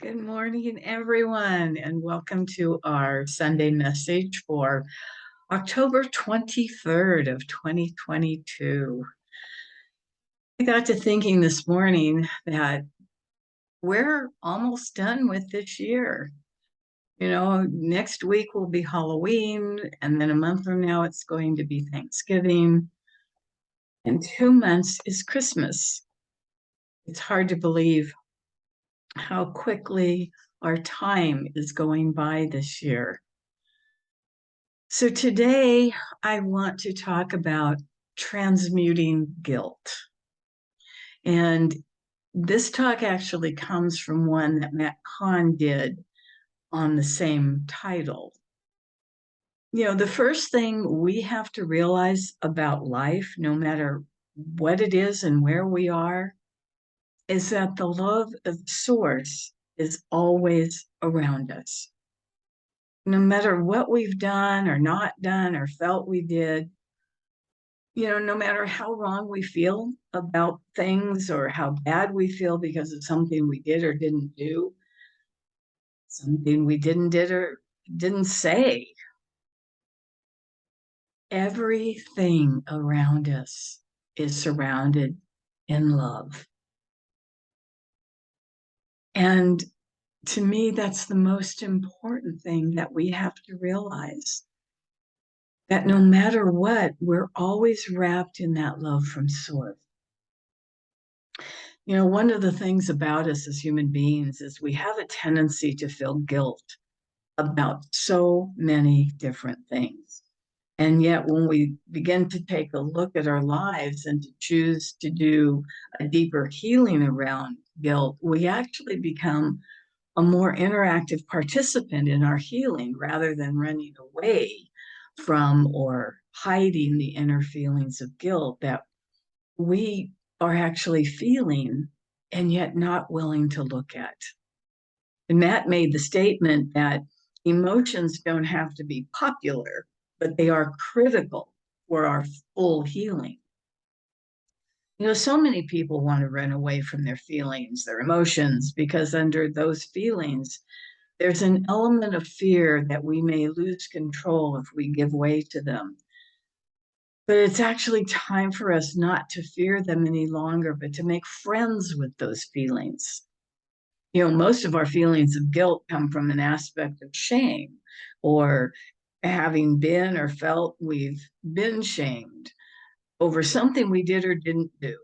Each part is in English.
Good morning, everyone, and welcome to our Sunday message for October 23rd of 2022. I got to thinking this morning that we're almost done with this year. Next week will be Halloween, and then a month from now it's going to be Thanksgiving, and 2 months is Christmas. It's hard to believe how quickly our time is going by this year. So today I want to talk about transmuting guilt. And this talk actually comes from one that Matt Kahn did on the same title. The first thing we have to realize about life, no matter what it is and where we are, is that the love of Source is always around us. No matter what we've done or not done or felt we did, no matter how wrong we feel about things or how bad we feel because of something we did or didn't do, something we did or didn't say, everything around us is surrounded in love. And to me, that's the most important thing that we have to realize. That no matter what, we're always wrapped in that love from Source. One of the things about us as human beings is we have a tendency to feel guilt about so many different things. And yet, when we begin to take a look at our lives and to choose to do a deeper healing around guilt, we actually become a more interactive participant in our healing rather than running away from or hiding the inner feelings of guilt that we are actually feeling and yet not willing to look at. And Matt made the statement that emotions don't have to be popular, but they are critical for our full healing. So many people want to run away from their feelings, their emotions, because under those feelings, there's an element of fear that we may lose control if we give way to them. But it's actually time for us not to fear them any longer, but to make friends with those feelings. Most of our feelings of guilt come from an aspect of shame or having been or felt we've been shamed over something we did or didn't do.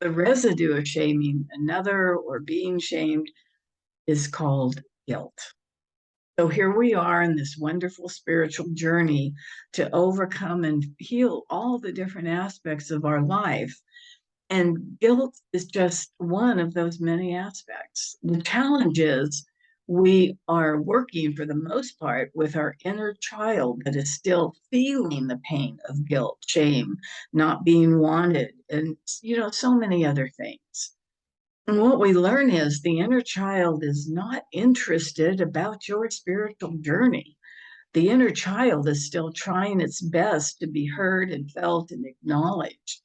The residue of shaming another or being shamed is called guilt. So here we are in this wonderful spiritual journey to overcome and heal all the different aspects of our life. And guilt is just one of those many aspects. The challenge is we are working for the most part with our inner child that is still feeling the pain of guilt, shame, not being wanted, and so many other things. And what we learn is the inner child is not interested about your spiritual journey. The inner child is still trying its best to be heard and felt and acknowledged.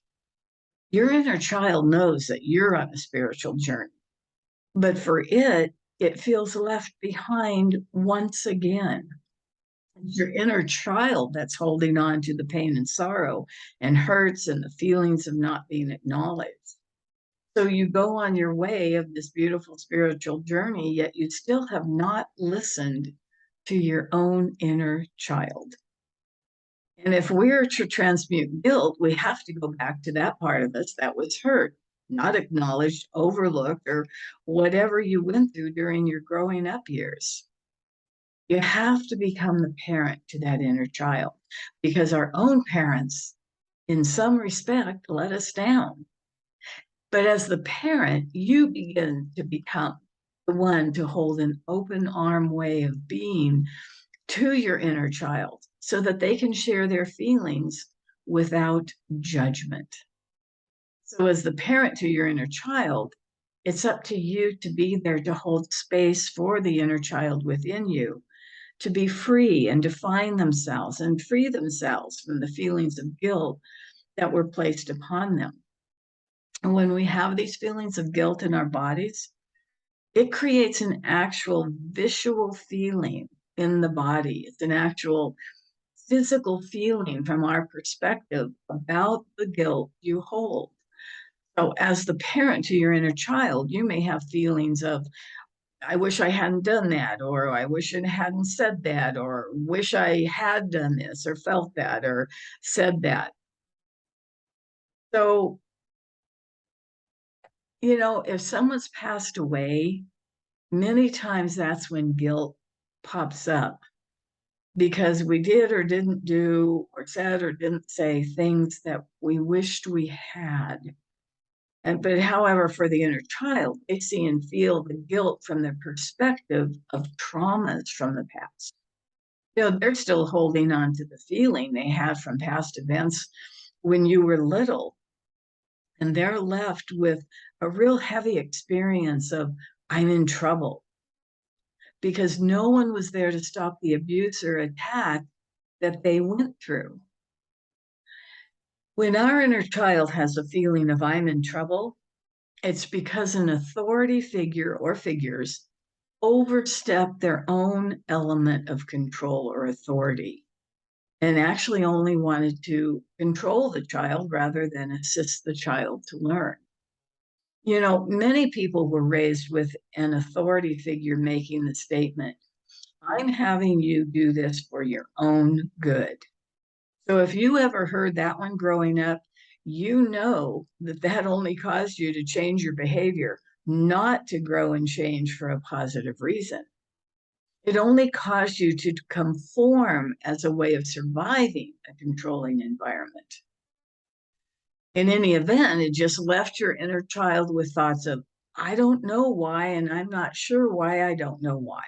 Your inner child knows that you're on a spiritual journey, but for it feels left behind once again. It's your inner child that's holding on to the pain and sorrow and hurts and the feelings of not being acknowledged. So you go on your way of this beautiful spiritual journey, yet you still have not listened to your own inner child. And if we're to transmute guilt, we have to go back to that part of us that was hurt, not acknowledged, overlooked, or whatever you went through during your growing up years. You have to become the parent to that inner child because our own parents, in some respect, let us down. But as the parent, you begin to become the one to hold an open arm way of being to your inner child so that they can share their feelings without judgment. So as the parent to your inner child, it's up to you to be there to hold space for the inner child within you, to be free and define themselves and free themselves from the feelings of guilt that were placed upon them. And when we have these feelings of guilt in our bodies, it creates an actual visual feeling in the body. It's an actual physical feeling from our perspective about the guilt you hold. So, as the parent to your inner child, you may have feelings of, I wish I hadn't done that, or I wish I hadn't said that, or wish I had done this, or felt that, or said that. So, if someone's passed away, many times that's when guilt pops up because we did or didn't do, or said or didn't say things that we wished we had. But however, for the inner child, they see and feel the guilt from the perspective of traumas from the past. They're still holding on to the feeling they had from past events when you were little. And they're left with a real heavy experience of, I'm in trouble, because no one was there to stop the abuse or attack that they went through. When our inner child has a feeling of, I'm in trouble, it's because an authority figure or figures overstep their own element of control or authority and actually only wanted to control the child rather than assist the child to learn. Many people were raised with an authority figure making the statement, I'm having you do this for your own good. So if you ever heard that one growing up, you know that only caused you to change your behavior, not to grow and change for a positive reason. It only caused you to conform as a way of surviving a controlling environment. In any event, it just left your inner child with thoughts of, I don't know why, and I'm not sure why I don't know why.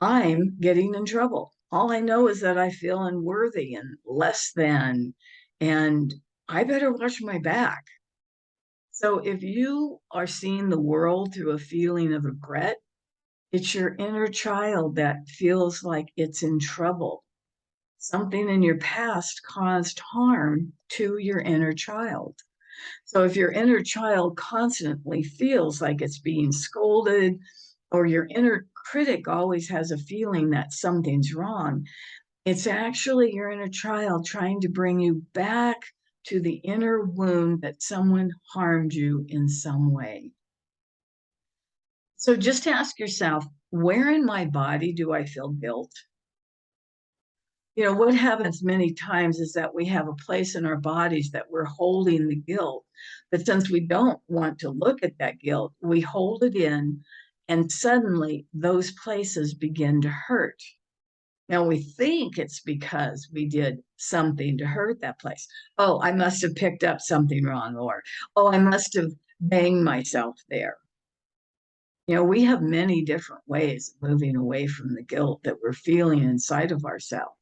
I'm getting in trouble. All I know is that I feel unworthy and less than, and I better watch my back. So if you are seeing the world through a feeling of regret, it's your inner child that feels like it's in trouble. Something in your past caused harm to your inner child. So if your inner child constantly feels like it's being scolded, or your inner critic always has a feeling that something's wrong, it's actually your inner child trying to bring you back to the inner wound that someone harmed you in some way. So just ask yourself, where in my body do I feel guilt? What happens many times is that we have a place in our bodies that we're holding the guilt. But since we don't want to look at that guilt, we hold it in, and suddenly those places begin to hurt. Now we think it's because we did something to hurt that place. Oh, I must have picked up something wrong, or, oh, I must have banged myself there. We have many different ways of moving away from the guilt that we're feeling inside of ourselves.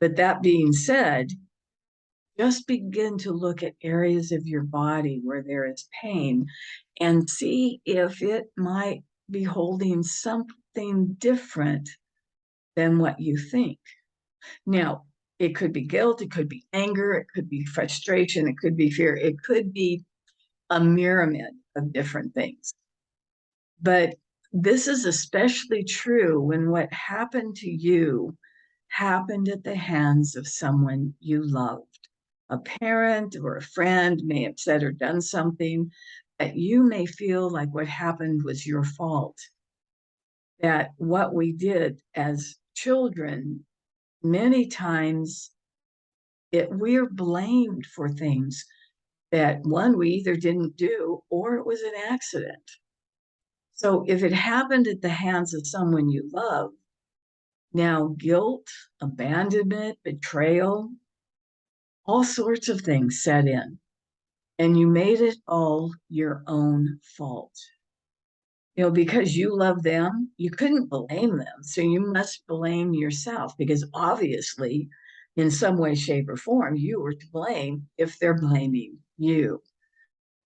But that being said, just begin to look at areas of your body where there is pain and see if it might be holding something different than what you think. Now, it could be guilt, it could be anger, it could be frustration, it could be fear, it could be a myriad of different things. But this is especially true when what happened to you happened at the hands of someone you loved. A parent or a friend may have said or done something that you may feel like what happened was your fault. That what we did as children, many times we're blamed for things that, one, we either didn't do or it was an accident. So if it happened at the hands of someone you love, now guilt, abandonment, betrayal, all sorts of things set in, and you made it all your own fault. Because you love them, you couldn't blame them. So you must blame yourself, because obviously, in some way, shape, or form, you were to blame if they're blaming you.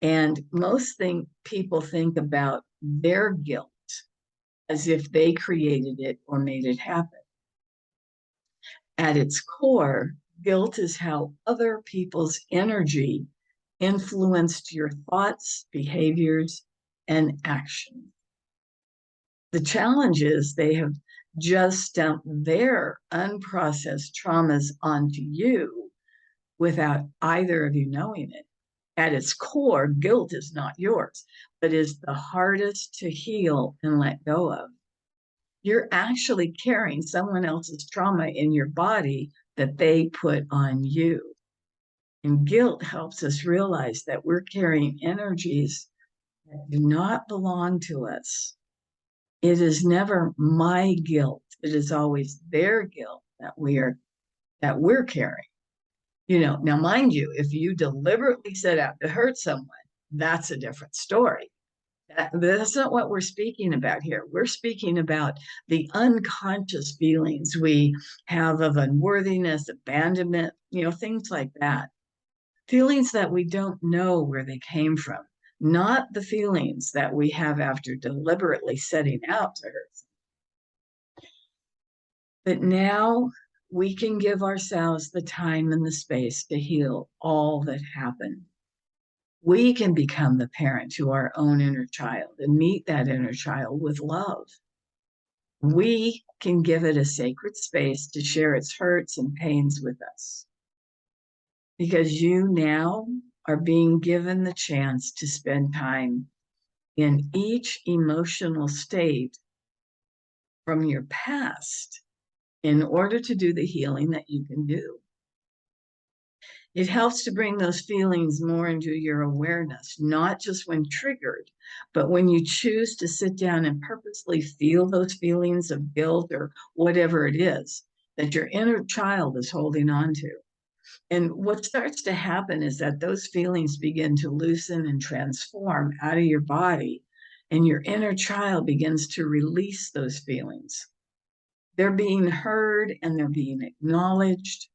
And most people think about their guilt as if they created it or made it happen. At its core, guilt is how other people's energy influenced your thoughts, behaviors, and actions. The challenge is they have just dumped their unprocessed traumas onto you without either of you knowing it. At its core, guilt is not yours, but is the hardest to heal and let go of. You're actually carrying someone else's trauma in your body that they put on you. And guilt helps us realize that we're carrying energies that do not belong to us. It is never my guilt. It is always their guilt that we're carrying. Now mind you, if you deliberately set out to hurt someone, that's a different story. That's not what we're speaking about here. We're speaking about the unconscious feelings we have of unworthiness, abandonment, things like that. Feelings that we don't know where they came from, not the feelings that we have after deliberately setting out to hurt. But now we can give ourselves the time and the space to heal all that happened. We can become the parent to our own inner child and meet that inner child with love. We can give it a sacred space to share its hurts and pains with us. Because you now are being given the chance to spend time in each emotional state from your past in order to do the healing that you can do. It helps to bring those feelings more into your awareness, not just when triggered, but when you choose to sit down and purposely feel those feelings of guilt or whatever it is that your inner child is holding on to. And what starts to happen is that those feelings begin to loosen and transform out of your body, and your inner child begins to release those feelings. They're being heard and they're being acknowledged.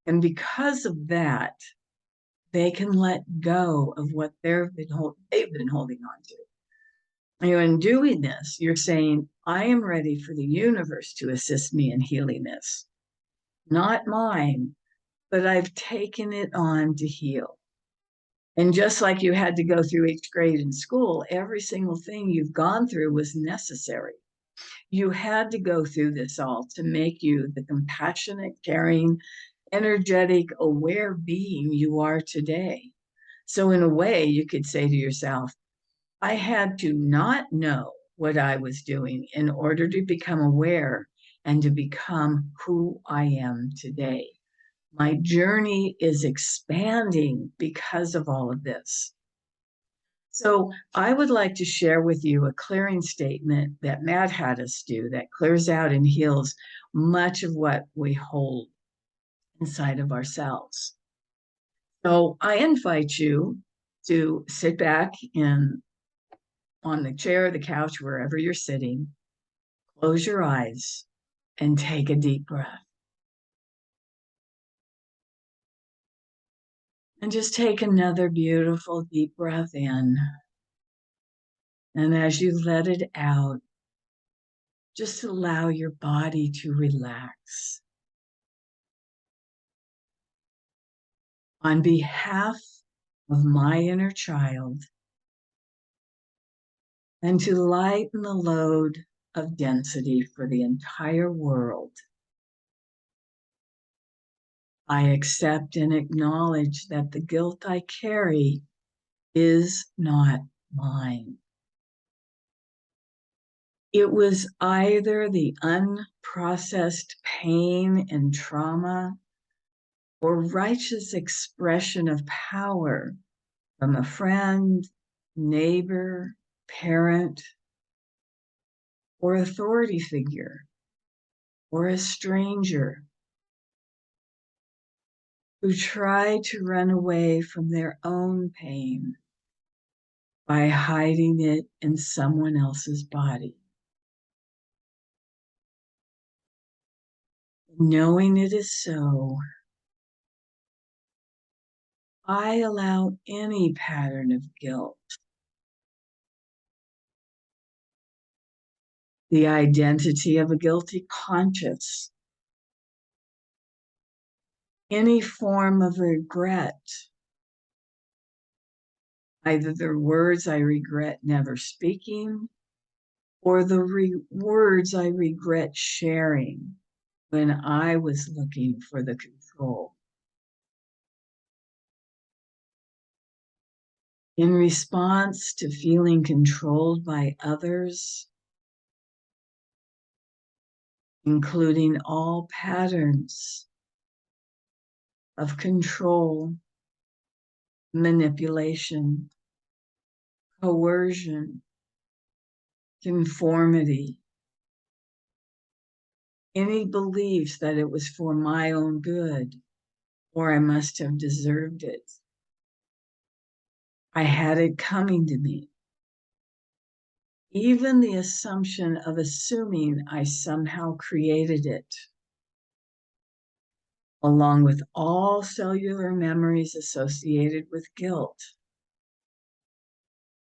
And because of that, they can let go of what they've been holding on to. In doing this, you're saying, I am ready for the universe to assist me in healing this. Not mine, but I've taken it on to heal. And just like you had to go through each grade in school, every single thing you've gone through was necessary. You had to go through this all to make you the compassionate, caring, energetic, aware being you are today. So in a way, you could say to yourself, I had to not know what I was doing in order to become aware and to become who I am today. My journey is expanding because of all of this. So I would like to share with you a clearing statement that Matt had us do that clears out and heals much of what we hold inside of ourselves. So I invite you to sit back on the chair, the couch, wherever you're sitting, close your eyes and take a deep breath. And just take another beautiful deep breath in. And as you let it out, just allow your body to relax. On behalf of my inner child, and to lighten the load of density for the entire world, I accept and acknowledge that the guilt I carry is not mine. It was either the unprocessed pain and trauma or righteous expression of power from a friend, neighbor, parent, or authority figure, or a stranger who tried to run away from their own pain by hiding it in someone else's body. Knowing it is so, I allow any pattern of guilt, the identity of a guilty conscience, any form of regret, either the words I regret never speaking or the words I regret sharing when I was looking for the control. In response to feeling controlled by others, including all patterns of control, manipulation, coercion, conformity, any beliefs that it was for my own good or I must have deserved it. I had it coming to me. Even the assumption of assuming I somehow created it, along with all cellular memories associated with guilt,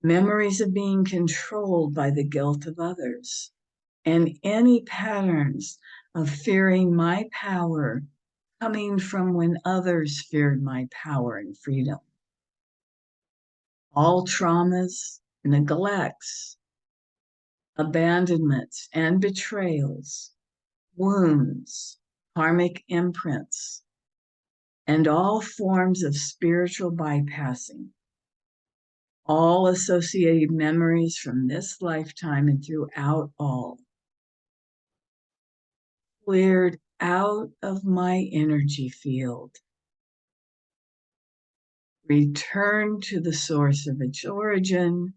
memories of being controlled by the guilt of others, and any patterns of fearing my power coming from when others feared my power and freedom. All traumas, neglects, abandonments, and betrayals, wounds, karmic imprints, and all forms of spiritual bypassing, all associated memories from this lifetime and throughout all, cleared out of my energy field, returned to the source of its origin,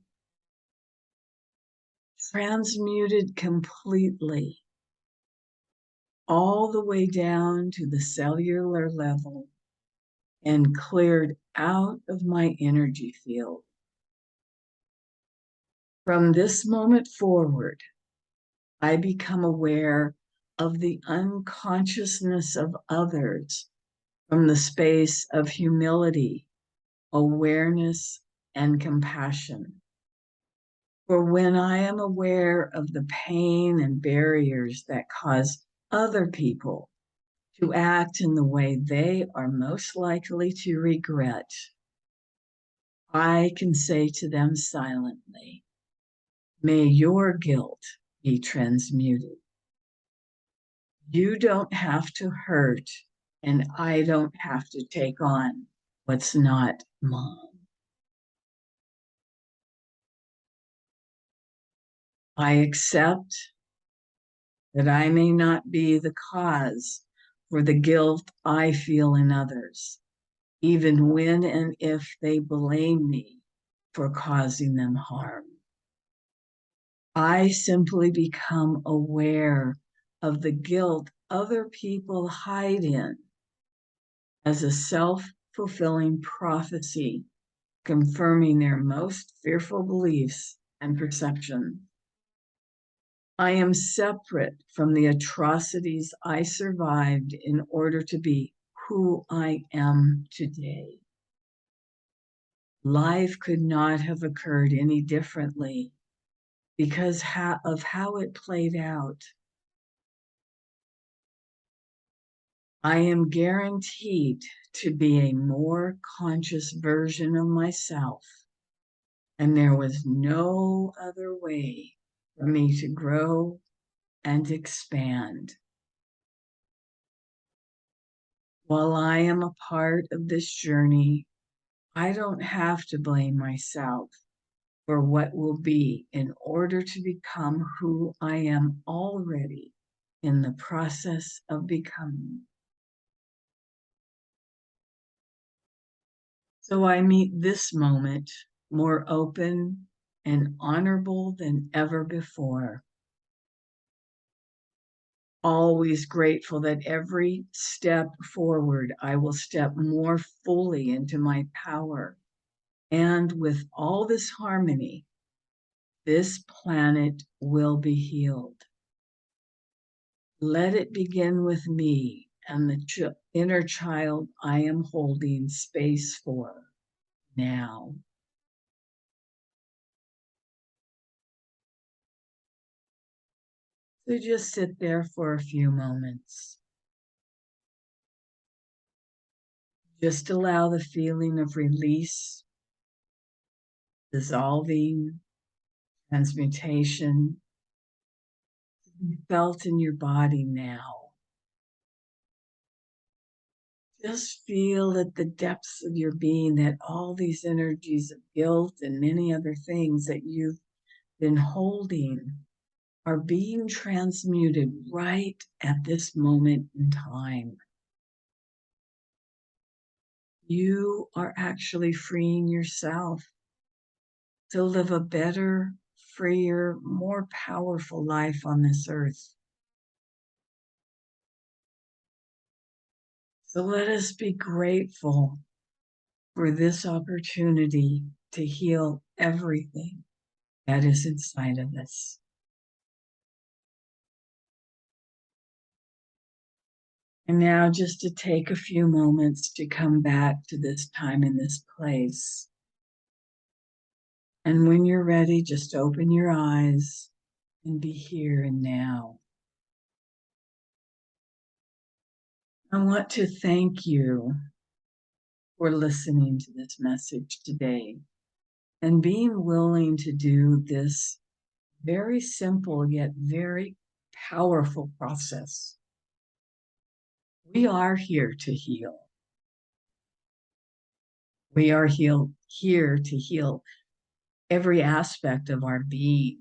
transmuted completely, all the way down to the cellular level, and cleared out of my energy field. From this moment forward, I become aware of the unconsciousness of others from the space of humility, awareness, and compassion. For when I am aware of the pain and barriers that cause other people to act in the way they are most likely to regret, I can say to them silently, may your guilt be transmuted. You don't have to hurt, and I don't have to take on what's not mine. I accept that I may not be the cause for the guilt I feel in others, even when and if they blame me for causing them harm. I simply become aware of the guilt other people hide in as a self-fulfilling prophecy, confirming their most fearful beliefs and perceptions. I am separate from the atrocities I survived in order to be who I am today. Life could not have occurred any differently because of how it played out. I am guaranteed to be a more conscious version of myself, and there was no other way for me to grow and expand. While I am a part of this journey, I don't have to blame myself for what will be in order to become who I am already in the process of becoming. So I meet this moment more open and honorable than ever before. Always grateful that every step forward, I will step more fully into my power. And with all this harmony, this planet will be healed. Let it begin with me and the inner child I am holding space for now. So just sit there for a few moments. Just allow the feeling of release, dissolving, transmutation, You felt in your body now. Just feel at the depths of your being that all these energies of guilt and many other things that you've been holding are being transmuted right at this moment in time. You are actually freeing yourself to live a better, freer, more powerful life on this earth. So let us be grateful for this opportunity to heal everything that is inside of us. And now just to take a few moments to come back to this time in this place. And when you're ready, just open your eyes and be here and now. I want to thank you for listening to this message today and being willing to do this very simple yet very powerful process. We are here to heal. We are here to heal every aspect of our being.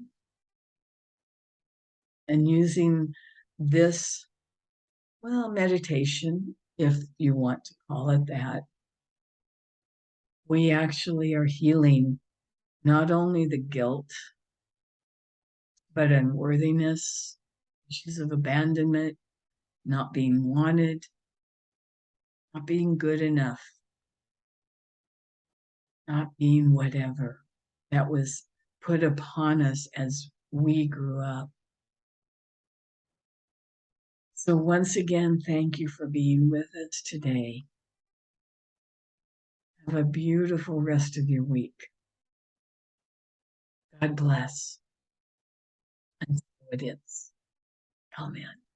And using this, meditation, if you want to call it that, we actually are healing not only the guilt, but unworthiness, issues of abandonment, not being wanted, not being good enough, not being whatever that was put upon us as we grew up. So once again, thank you for being with us today. Have a beautiful rest of your week. God bless. And so it is. Amen.